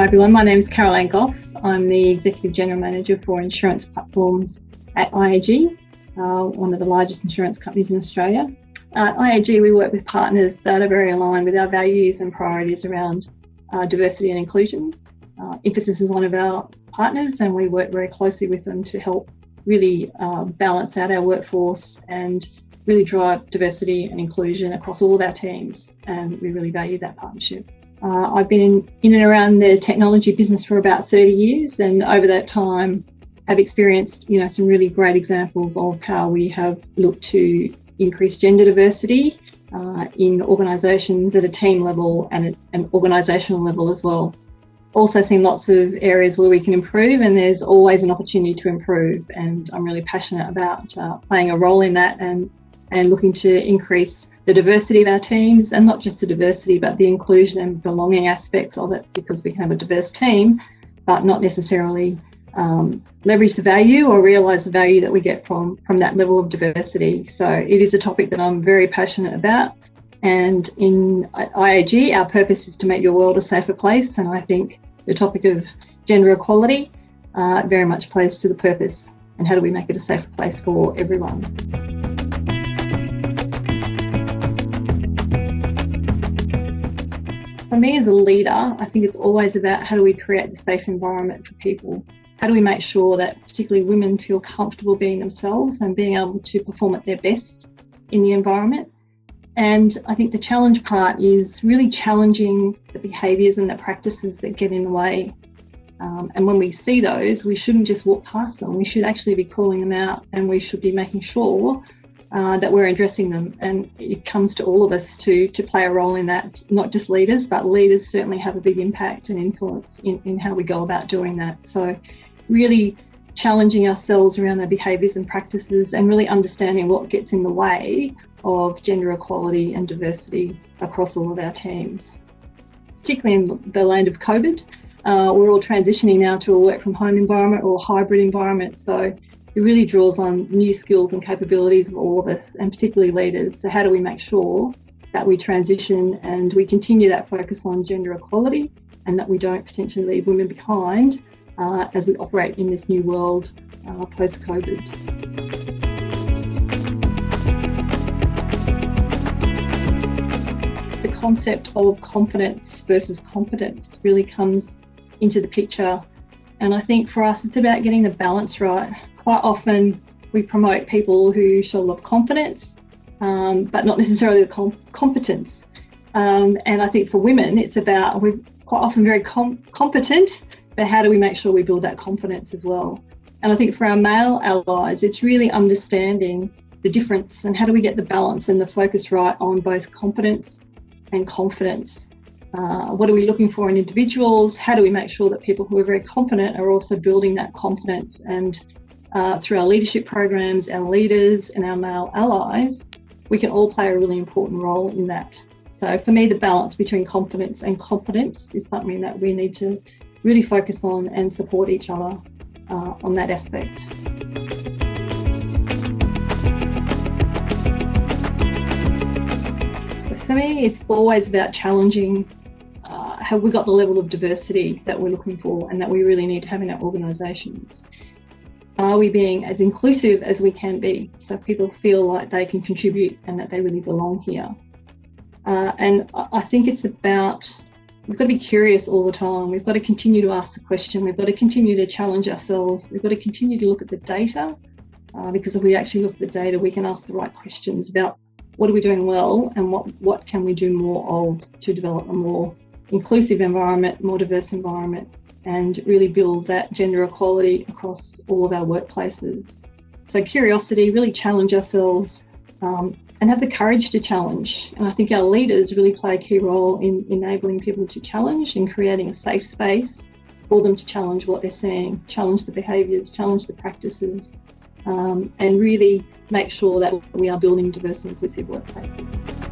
Hi everyone, my name is Ann-Gough. I'm the Executive General Manager for Insurance Platforms at IAG, one of the largest insurance companies in Australia. At IAG, we work with partners that are very aligned with our values and priorities around diversity and inclusion. Infosys is one of our partners, and we work very closely with them to help really balance out our workforce and really drive diversity and inclusion across all of our teams, and we really value that partnership. I've been in and around the technology business for about 30 years, and over that time have experienced some really great examples of how we have looked to increase gender diversity in organisations at a team level and at an organisational level as well. Also seen lots of areas where we can improve, and there's always an opportunity to improve, and I'm really passionate about playing a role in that and looking to increase the diversity of our teams, and not just the diversity but the inclusion and belonging aspects of it, because we can have a diverse team but not necessarily leverage the value or realise the value that we get from that level of diversity. So it is a topic that I'm very passionate about, and in IAG our purpose is to make your world a safer place, and I think the topic of gender equality very much plays to the purpose, and how do we make it a safer place for everyone. For me as a leader, I think it's always about how do we create the safe environment for people? How do we make sure that particularly women feel comfortable being themselves and being able to perform at their best in the environment? And I think the challenge part is really challenging the behaviours and the practices that get in the way. And when we see those, we shouldn't just walk past them. We should actually be calling them out, and we should be making sure that we're addressing them. And it comes to all of us to play a role in that, not just leaders, but leaders certainly have a big impact and influence in how we go about doing that. So really challenging ourselves around our behaviours and practices, and really understanding what gets in the way of gender equality and diversity across all of our teams. Particularly in the land of COVID, we're all transitioning now to a work from home environment or hybrid environment. So it really draws on new skills and capabilities of all of us, and particularly leaders. So how do we make sure that we transition and we continue that focus on gender equality, and that we don't potentially leave women behind as we operate in this new world post-COVID. The concept of confidence versus competence really comes into the picture, and I think for us it's about getting the balance right. Quite often we promote people who show a lot of confidence, but not necessarily the competence. And I think for women, it's about, we're quite often very competent, but how do we make sure we build that confidence as well? And I think for our male allies, it's really understanding the difference, and how do we get the balance and the focus right on both competence and confidence. What are we looking for in individuals? How do we make sure that people who are very competent are also building that confidence? And through our leadership programs, our leaders and our male allies, we can all play a really important role in that. So for me, the balance between confidence and competence is something that we need to really focus on and support each other on that aspect. For me, it's always about challenging, have we got the level of diversity that we're looking for and that we really need to have in our organisations? Are we being as inclusive as we can be, so people feel like they can contribute and that they really belong here? And I think it's about, we've got to be curious all the time. We've got to continue to ask the question. We've got to continue to challenge ourselves. We've got to continue to look at the data, because if we actually look at the data, we can ask the right questions about what are we doing well, and what can we do more of to develop a more inclusive environment, more diverse environment, and really build that gender equality across all of our workplaces. So curiosity, really challenge ourselves, and have the courage to challenge. And I think our leaders really play a key role in enabling people to challenge and creating a safe space for them to challenge what they're seeing, challenge the behaviours, challenge the practices, and really make sure that we are building diverse and inclusive workplaces.